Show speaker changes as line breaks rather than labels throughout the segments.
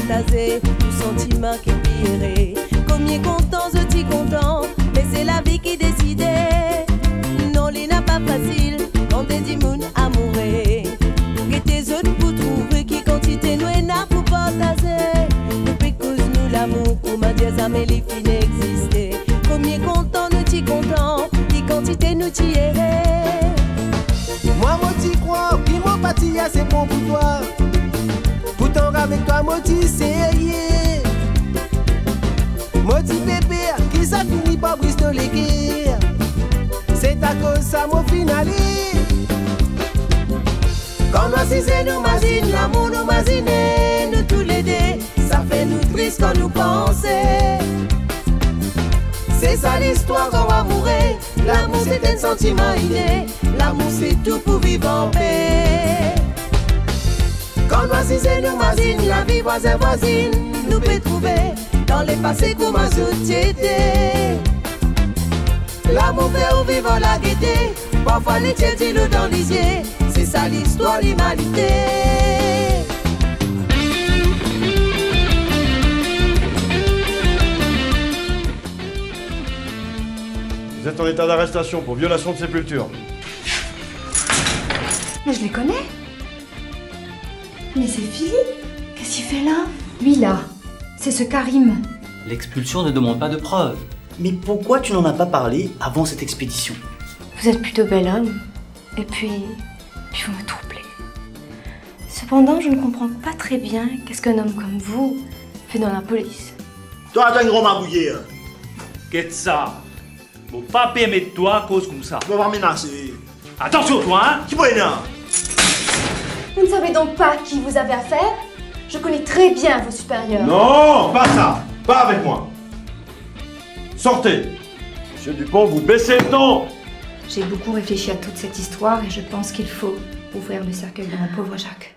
fantasé, du sentiment qui pirait. Combien content, je t'y content, mais c'est la vie qui décidait. Non, il n'a pas facile, quand des dimounes amoureux. Et tes autres pour trouver qui quantité nous et n'a pour partager. Nous pécous nous l'amour, pour ma dièse amélie qui n'existait. Combien content, nous t'y content, qui quantité nous t'y errait.
Moi, moi, t'y crois, qui mon parti, c'est bon pour toi. Pourtant, avec toi, moi, t'y sérieux. Moi, t'y bébé, qui ça finit par bristoler guerre. C'est à cause ça, mon finale. Quand nous c'est nous imagine, l'amour nous imagine, nous tous les deux. Ça fait nous triste quand nous pensons. C'est ça l'histoire qu'on va mourir. L'amour c'est un sentiment inné. L'amour c'est tout pour vivre en paix. Quand nous c'est nous imagine, la vie voisin voisine, nous peut trouver dans les passés comme ma société. L'amour fait ou vivre la gaieté. Parfois les tiens dis-le dans les yeux. C'est ça l'histoire de l'humanité.
Vous êtes en état d'arrestation pour violation de sépulture.
Mais je les connais. Mais c'est Philippe. Qu'est-ce qu'il fait là? Lui là, c'est ce Karim.
L'expulsion ne demande pas de preuves.
Mais pourquoi tu n'en as pas parlé avant cette expédition?
Vous êtes plutôt bel homme. Et puis vous me troublez. Cependant, je ne comprends pas très bien qu'est-ce qu'un homme comme vous fait dans la police.
Toi, t'as un gros marbouillé.
Qu'est-ce ça? Bon, pas permettre toi à cause comme ça.
Tu vas pas menacer.
Attention toi, hein?
Qui peut énerver?
Vous ne savez donc pas qui vous avez affaire? Je connais très bien vos supérieurs.
Non, pas ça. Pas avec moi. Sortez. Monsieur Dupont, vous baissez le ton.
J'ai beaucoup réfléchi à toute cette histoire et je pense qu'il faut ouvrir le cercueil de mon pauvre Jacques.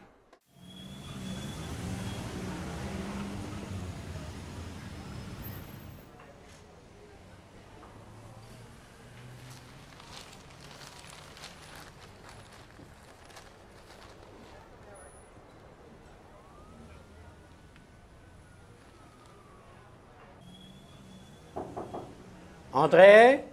Entrez.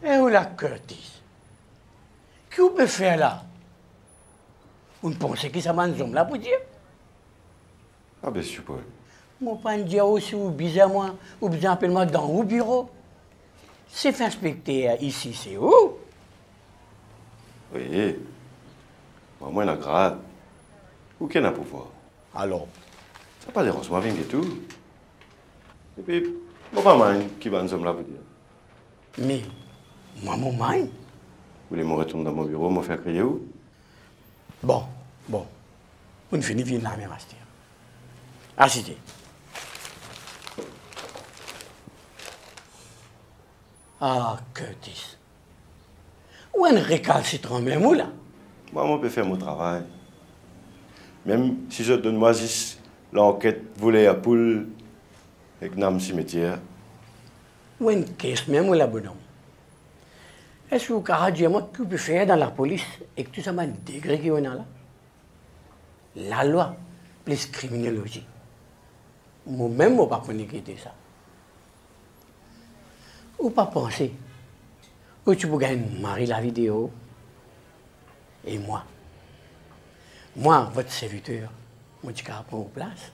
Et où la Curtis? Qui vous peut faire là? Vous ne pensez que ça m'a un là pour dire?
Ah ben, monsieur Paul.
Mon pas dire aussi ou bizarrement, ou bien appelle-moi dans au bureau. C'est fait inspecter ici, c'est où?
Oui. Moi, la grade. Ou qui a pouvoir?
Alors?
Ça pas dérange, moi, bien et tout. Et puis, moi, pas mal qui va nous là pour dire.
Mais, moi, mon main.
Vous voulez me retourner dans mon bureau, me faire crier où?
Bon. On finit vite la même astuce. Assistez. Ah, Curtis. Où est un récalcitrant même où là?
Moi, je peux faire mon travail. Même si je donne moi juste l'enquête voulait à poule avec un cimetière.
Où est une caisse même où là, bonhomme? Est-ce que vous pouvez dire moi que vous pouvez faire dans la police et que tout ça m'a degré qui est là? La loi plus criminologie. Moi-même, je ne peux pas connaître ça. Ou pas penser que tu peux gagner Marie la vidéo et moi, votre serviteur, moi, je prends en place.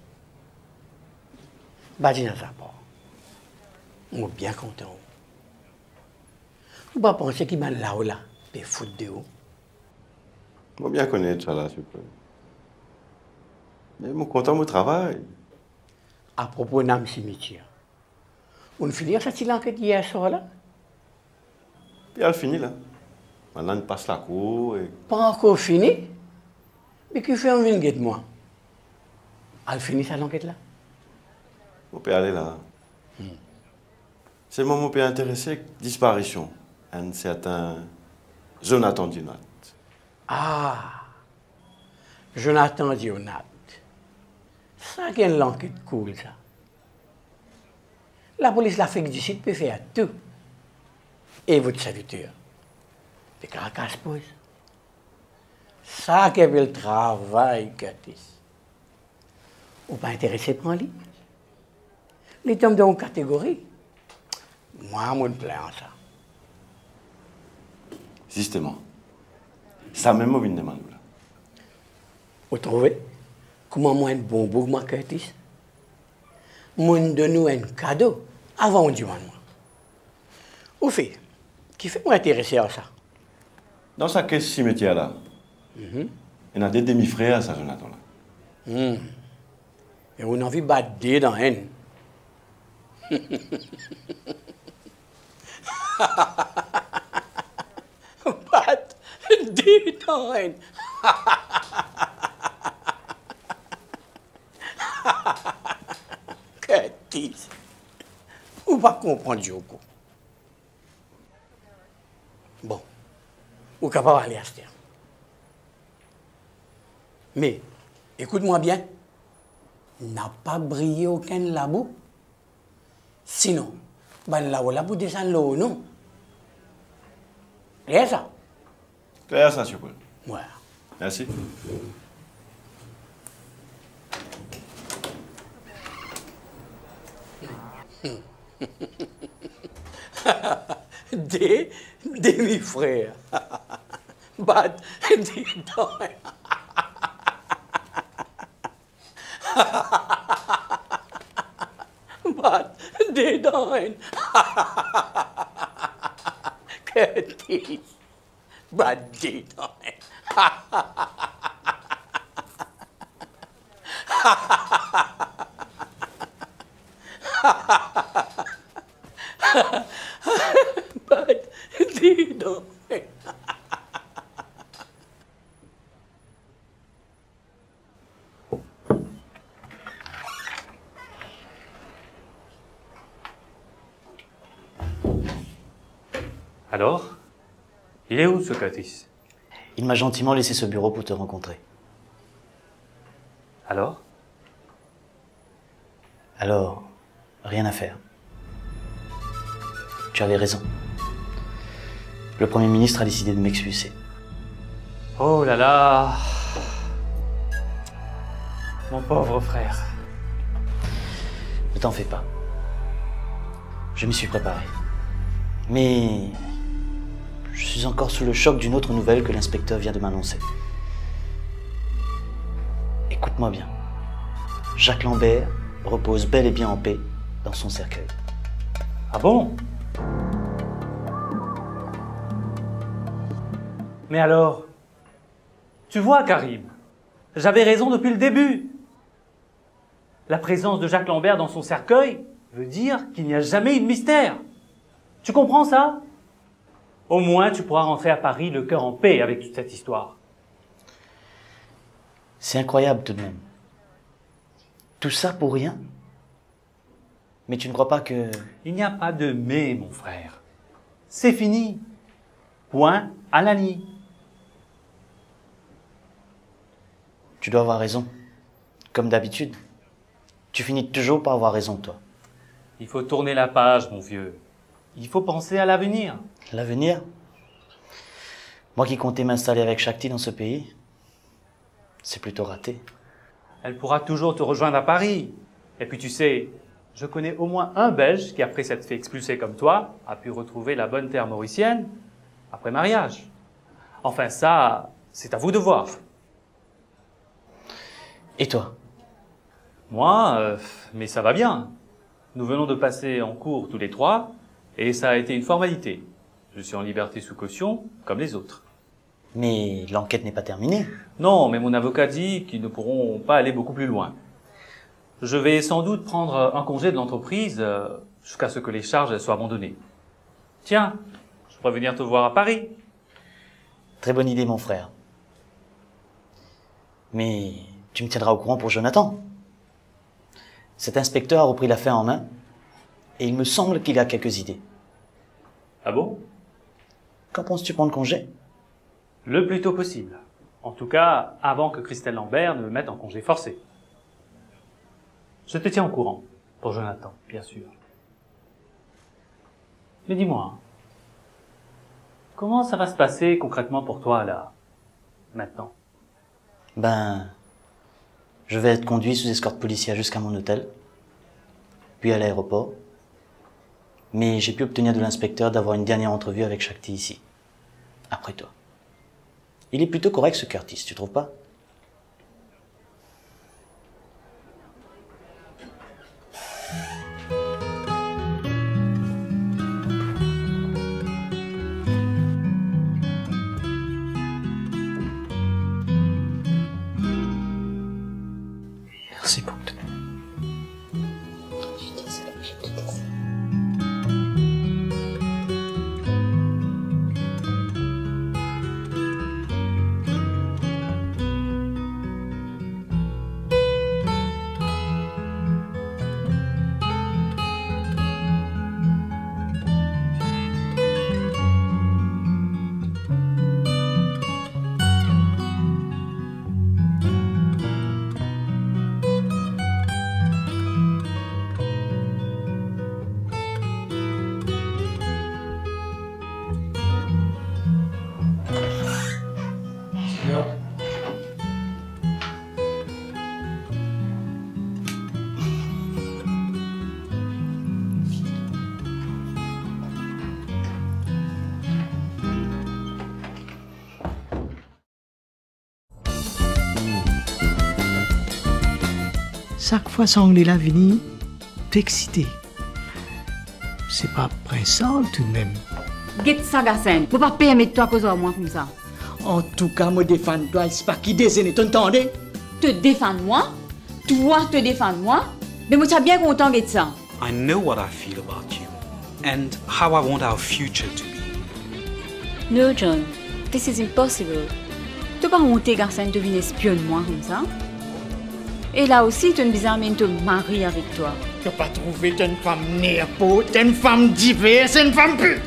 Bah, dis dans sa part. Je suis bien content. Ou pas penser qu'il m'a là ou là, puis foutre de haut.
Je bien connaître ça là, super. Mais je suis content de mon travail.
À propos d'un cimetière, on finit cette enquête hier soir là?
Puis elle finit là. Maintenant, on passe la cour et...
Pas encore fini? Mais qui fait un vingt de moi? Elle finit cette enquête là?
On peut aller là. C'est le moment où on peut intéresser avec disparition. Un certain Jonathan Dinat.
Ah! Jonathan Dinat. Ça qui est l'enquête cool, ça. La police l'a fait d'ici peut faire tout. Et votre serviteur.
T'es caracas, pose. Ça qui veut le travail, Curtis. Ou pas intéressé par lui? Les tombent dans une catégorie. Moi, je me plains en ça.
Justement. Ça même moi, je demande.
Vous trouvez? Comment moi, un bon mouvement, Curtis? Moi, donne-nous un cadeau avant de demander moi. Ou fait? Qui fait moi intéresser à ça?
Dans sa caisse cimetière là, il y a des demi-frères, ça, Jonathan là.
Et on a envie de battre des dans un. Battre des dans un. Curtis, ou pas comprendre Joko. Bon, ou capable d'aller à ce terme. Mais, écoute-moi bien, n'a pas brillé aucun labo. Sinon, ben là, là pour descendre l'eau, non? Et ça?
Claire, ça, monsieur Paul.
Ouais.
Merci.
Des demi-frères. Bat des dents. Bat des dents. Curtis. Bat des dents. Bat des dents.
Alors, il est où ce Curtis?
Il m'a gentiment laissé ce bureau pour te rencontrer.
Alors?
Alors, rien à faire. Tu avais raison. Le Premier ministre a décidé de m'expulser.
Oh là là! Mon pauvre frère.
Ne t'en fais pas. Je m'y suis préparé. Mais je suis encore sous le choc d'une autre nouvelle que l'inspecteur vient de m'annoncer. Écoute-moi bien. Jacques Lambert repose bel et bien en paix dans son cercueil.
Ah bon? Mais alors? Tu vois, Karim, j'avais raison depuis le début. La présence de Jacques Lambert dans son cercueil veut dire qu'il n'y a jamais eu de mystère. Tu comprends ça? Au moins, tu pourras rentrer à Paris le cœur en paix avec toute cette histoire.
C'est incroyable tout de même. Tout ça pour rien? Mais tu ne crois pas que...
Il n'y a pas de mais, mon frère. C'est fini. Point à la ligne.
Tu dois avoir raison. Comme d'habitude. Tu finis toujours par avoir raison, toi.
Il faut tourner la page, mon vieux. Il faut penser à l'avenir.
L'avenir? Moi qui comptais m'installer avec Shakti dans ce pays, c'est plutôt raté.
Elle pourra toujours te rejoindre à Paris. Et puis tu sais, je connais au moins un Belge qui, après s'être fait expulser comme toi, a pu retrouver la bonne terre mauricienne après mariage. Enfin ça, c'est à vous de voir.
Et toi?
Moi, mais ça va bien. Nous venons de passer en cours tous les trois, et ça a été une formalité. Je suis en liberté sous caution, comme les autres.
Mais l'enquête n'est pas terminée.
Non, mais mon avocat dit qu'ils ne pourront pas aller beaucoup plus loin. Je vais sans doute prendre un congé de l'entreprise jusqu'à ce que les charges soient abandonnées. Tiens, je pourrais venir te voir à Paris.
Très bonne idée, mon frère. Mais tu me tiendras au courant pour Jonathan. Cet inspecteur a repris l'affaire en main, et il me semble qu'il a quelques idées.
Ah bon?
Quand penses-tu prendre congé?
Le plus tôt possible. En tout cas, avant que Christelle Lambert ne me mette en congé forcé. Je te tiens au courant, pour Jonathan, bien sûr. Mais dis-moi, Comment ça va se passer concrètement pour toi, là, maintenant?
Ben, je vais être conduit sous escorte policière jusqu'à mon hôtel, puis à l'aéroport. Mais j'ai pu obtenir de l'inspecteur d'avoir une dernière entrevue avec Shakti ici, après toi. Il est plutôt correct, ce Curtis, tu trouves pas?
Merci pour tout.
Chaque fois que la vini, t'es excité. C'est pas pressant tout de même.
Get ça, Gassen. Faut pas permettre toi cause moi comme ça.
En tout cas, me défendre toi, c'est pas qui désigne, t'entendais?
Te défendre moi? Toi te défendre moi? Mais moi, t'as bien content de ça.
I know what I feel about you and how I want our future to be.
No, John. This is impossible. Tu pas honte, Gassen, de venir espionner moi comme ça? Et là aussi, tu as besoin de te marier avec toi.
Tu n'as pas trouvé une femme nerveuse, une femme diverse, une femme pure.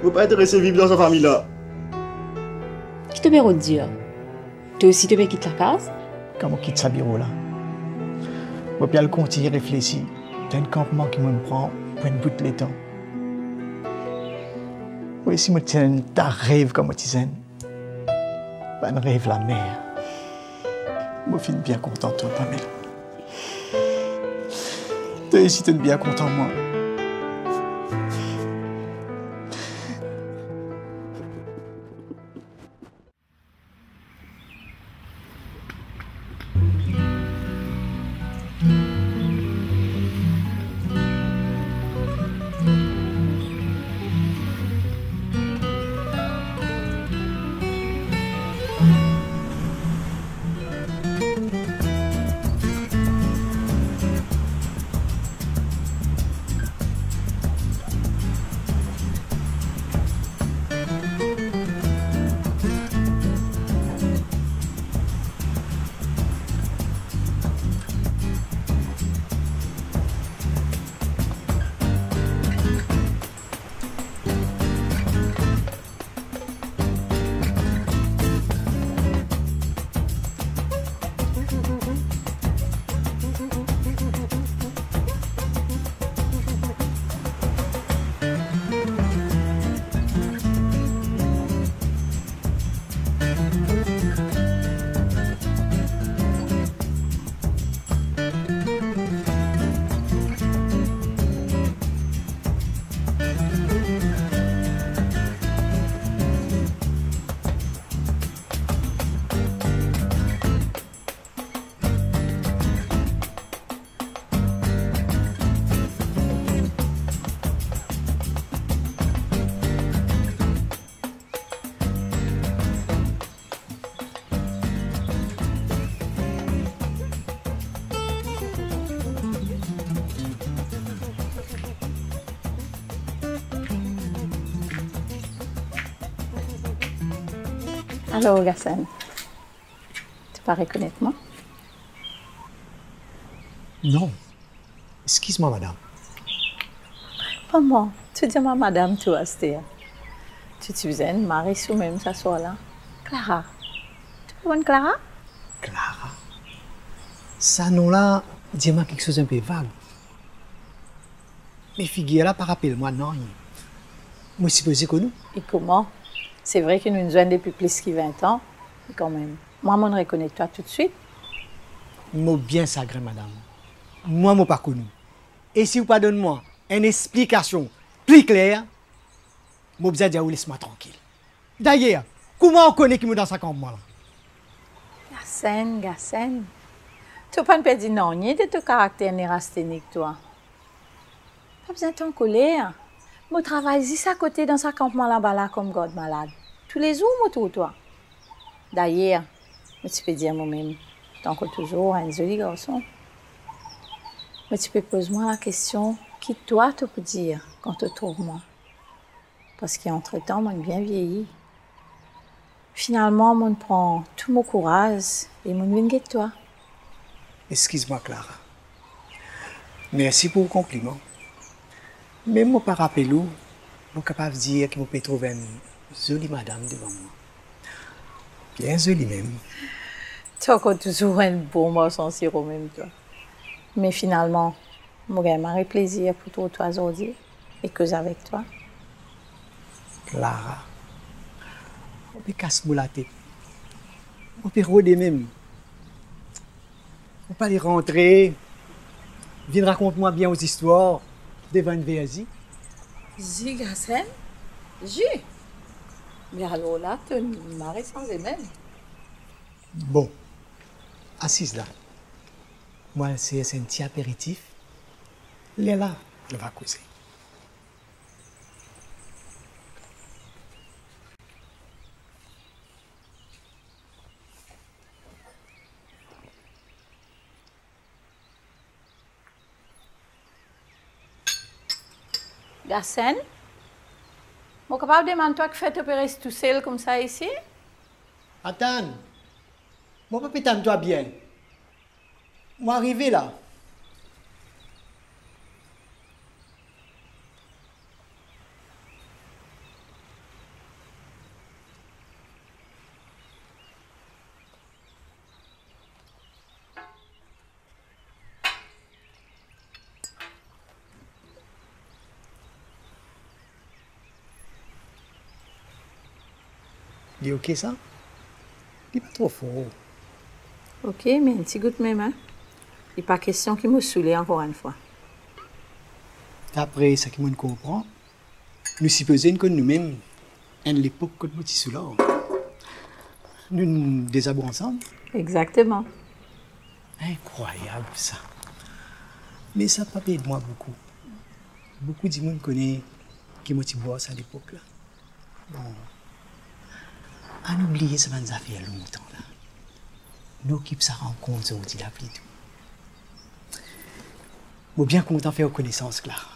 Vous pas intéressé à vivre dans sa famille-là?
Qui te peut dire? Tu aussi te peux quitter la case?
Quand on quitte sa bureau là, je vais le compter, réfléchir. C'est un campement qui me prend pour une bout de temps. Oui, si je tiens un rêve comme tu disais. Un rêve la mer. Je suis bien content de toi, Pamela. Tu es ici, tu es bien content de moi.
Alors, Gassen, tu vas reconnaître moi?
Non. Excuse-moi, madame.
Maman, tu dis ma madame, tu as tu faisais une Marie sous même ça soit là. Clara. Tu connais Clara?
Clara. Ça nom-là, dis-moi quelque chose un peu vague. Mais figure là, par rappel, moi, non. Moi, supposé que nous.
Et comment? C'est vrai que nous nous jouons depuis plus que 20 ans, mais quand même. Moi, je reconnais toi tout de suite.
Moi, bien sacré, madame. Moi, je pas connu. Et si vous pardonnez-moi une explication plus claire, je vous dire, laisse-moi tranquille. D'ailleurs, comment on connaît qui est dans sa campagne là?
Gassen. Tu n'as pas perdu non, ni de ton caractère nérasthénique, toi. Pas besoin de ton colère. Je travaille ici à côté dans sa campement là-bas comme God malade. Tous les jours, moi, tout toi. D'ailleurs, tu peux dire moi-même, tant que toujours un joli garçon. Mais tu peux poser moi la question, qui toi te peut dire quand tu trouves moi? Parce qu'entre-temps, moi, bien vieilli. Finalement, moi, prend tout mon courage et moi, viens de toi.
Excuse-moi, Clara. Merci pour le compliment. Même moi, par rappel, je suis capable de dire que je peux trouver une jolie madame devant moi. Bien jolie même.
Tu as toujours un bon mot sans sirop même, toi. Mais finalement, moi, j'ai un plaisir pour toi aujourd'hui et que avec toi.
Clara, on peut casser la tête. On peut rôder même. On peut aller rentrer. Viens raconte-moi bien aux histoires devant une VSI.
Zi, Gassen? Zi? Mais alors là, tu m'arrêtes sans même.
Bon, assise là. Moi, c'est un petit apéritif. Là, on va causer.
Gassen? Je suis capable de demander toi qui fait opérer tout seul comme ça ici?
Attends. Moi, papa, t'aime-toi bien. Moi, arrivé là. Il est ok ça? Il n'est pas trop fort.
Ok, mais un petit goût même, hein? Il n'est pas question qu'il me saoule encore une fois.
D'après ce que je comprends, nous supposons que nous-mêmes, à l'époque que nous sommes là, nous nous désabons ensemble.
Exactement.
Incroyable ça. Mais ça n'a pas aidé moi beaucoup. Beaucoup de gens connaissent qui m'ont bossé à l'époque là. Bon. À n'oublier ce que nous avons fait longtemps là. Nous qui ça rencontre aujourd'hui là plus tout. Je suis bien content de faire connaissance, Clara.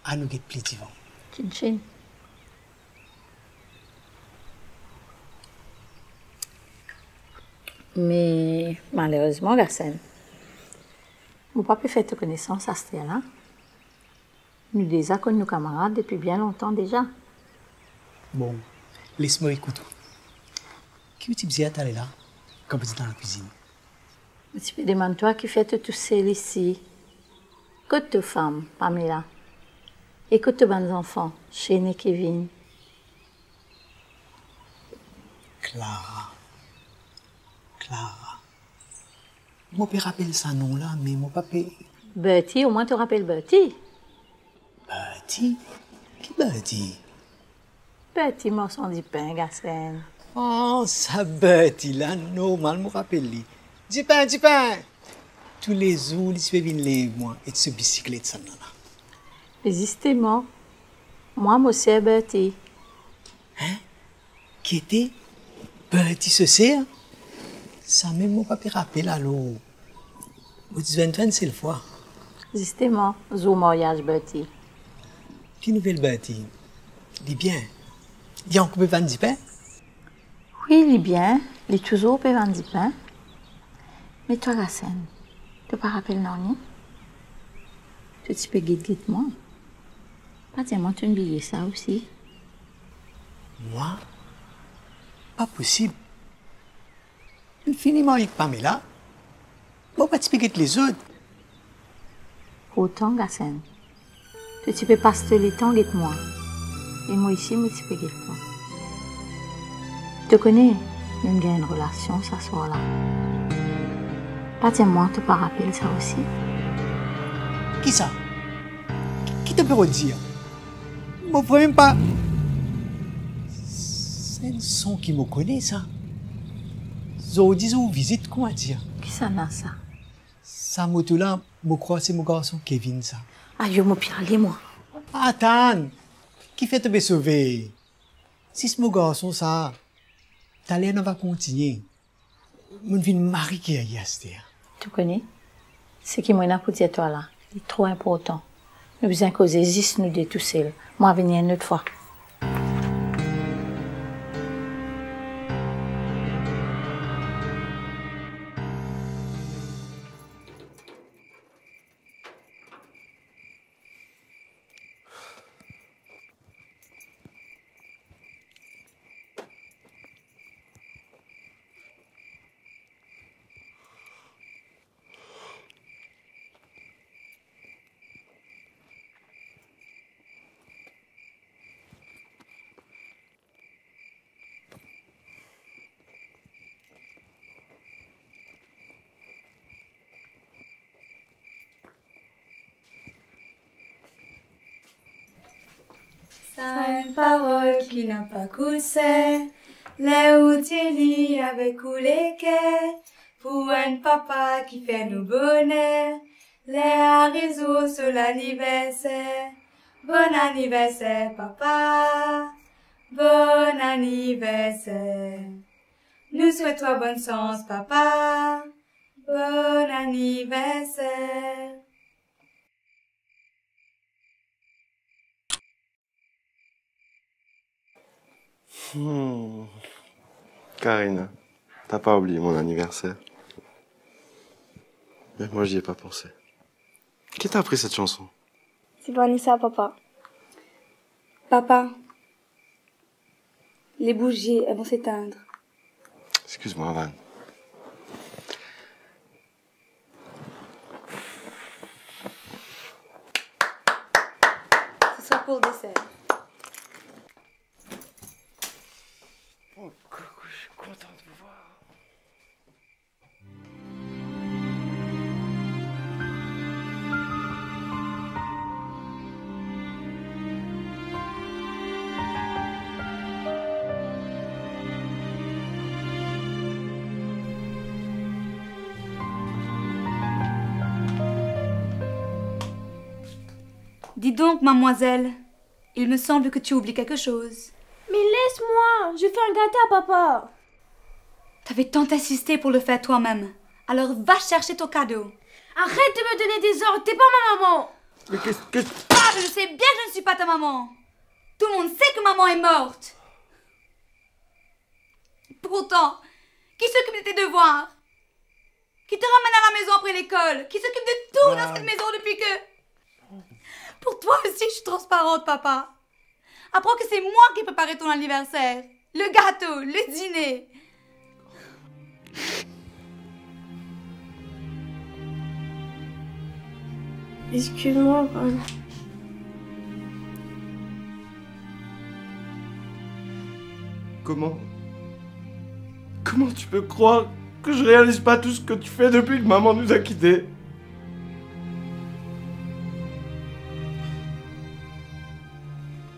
À nous get plus vivants.
Chin-chin. Mais malheureusement, Gassen, je n'ai pas pu faire connaissance à ce là. Nous déjà connus nos camarades depuis bien longtemps déjà.
Bon, laisse-moi écouter. Qui tu disais à là, quand vous êtes dans la cuisine?
Tu peux demander toi qui fait tout seul ici. Écoute tes femmes, Pamela. Écoute tes bons enfants, Shane et Kevin.
Clara. Mon père rappelle ça nom là, mais mon papa.
Bertie, au moins tu rappelles Bertie.
Bertie? Qui Bertie?
Bertie, morceau du pain, Gassen.
Oh, ça Bertie là, normal, me rappelle lui. Du pain. Tous les jours, il se fait venir moi et ce bicyclette ça là.
Justement, moi c'est Bertie.
Hein? Qui était? Bertie ce sert? Ça même mon papa rappelle alors. Vous dites 20 fois.
Justement, zo mariage Bertie.
Qui nouvelle Bertie? Dis bien. Dis on peut vendre du pain?
Oui, il est bien. Il est toujours peut vendre du pain. Mais toi, Gassen, tu ne te rappelles non? Tu peux guide-moi. Pas tellement tu oublies ça aussi.
Moi? Pas possible. Infiniment avec Pamela. pas t'expliquer les autres.
Autant, Gassen. Tu peux passer le temps avec moi. Et moi ici, moi, tu peux avec toi. Tu connais, nous avons une relation ce soir-là. Pas moi, tu pas rappeler ça aussi.
Qui ça? Qui te peut dire? Je ne même pas. C'est un son qui me connaît, ça. Je dis une visite, comment dire?
Qui ça n'a ça?
Ça, moto-là, je crois que c'est mon garçon Kevin, ça.
Ah, je m'en parle, moi.
Attends, qui fait te sauver? Si c'est mon garçon, ça, ta l'air va continuer. Je vais me marier qui est hier.
Tu connais? Ce qui m'a pour dire toi là, c'est trop important. Nous besoin causer juste nous deux tout seuls. Moi, venir une autre fois.
Ça une parole qui n'a pas coulé, les outils avec coulé pour un papa qui fait nous bonheur, les réseaux sur l'anniversaire. Bon anniversaire papa, bon anniversaire. Nous souhaitons bonne chance papa, bon anniversaire.
Karine, t'as pas oublié mon anniversaire. Mais moi, j'y ai pas pensé. Qui t'a appris cette chanson?
C'est Vanessa, papa. Papa, les bougies, elles vont s'éteindre.
Excuse-moi, Van.
Ce sera pour le dessert.
Oh, coucou, je suis content de vous voir.
Dis donc, mademoiselle, il me semble que tu oublies quelque chose.
Mais laisse-moi, je fais un gâteau à papa.
T'avais tant insisté pour le faire toi-même. Alors va chercher ton cadeau.
Arrête de me donner des ordres, t'es pas ma maman.
Mais qu'est-ce...
Ah, je sais bien que je ne suis pas ta maman. Tout le monde sait que maman est morte. Pourtant, qui s'occupe de tes devoirs? Qui te ramène à la maison après l'école? Qui s'occupe de tout dans cette maison depuis que... Pour toi aussi, je suis transparente, papa. Apprends que c'est moi qui ai préparé ton anniversaire. Le gâteau, le dîner.
Excuse-moi, Van.
Comment tu peux croire que je réalise pas tout ce que tu fais depuis que maman nous a quittés?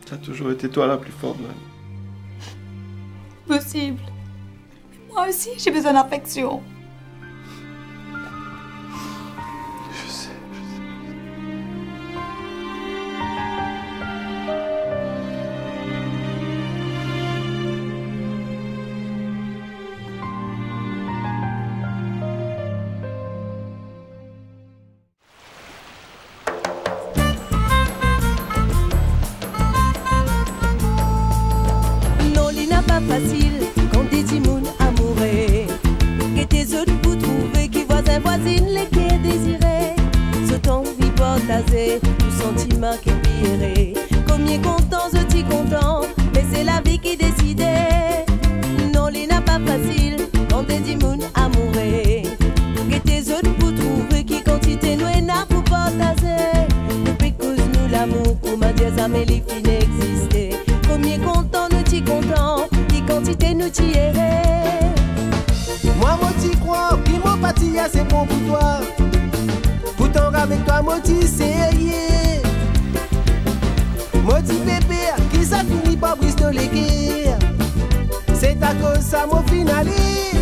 T'as toujours été toi la plus forte, Van.
Possible. Moi aussi, j'ai besoin d'affection.
Je sais.
Facile quand des timounes amoureux que tes autres pour trouver qui voisins voisines les qui désirés ce temps vit partagé tout sentiment qui piré combien content je t'y content mais c'est la vie qui décidait non les n'a pas facile quand des timounes amoureux que tes autres pour trouver jamais les filles n'existaient. Combien content nous t'y content, qui quantité nous t'y errait.
Moi, moi t'y crois, qui mon parti c'est bon pour toi. Pourtant avec toi, moi t'y sérieux. Moi t'y bébé, qui ça finit par briser les guerres. C'est à cause ça, mon finaliste.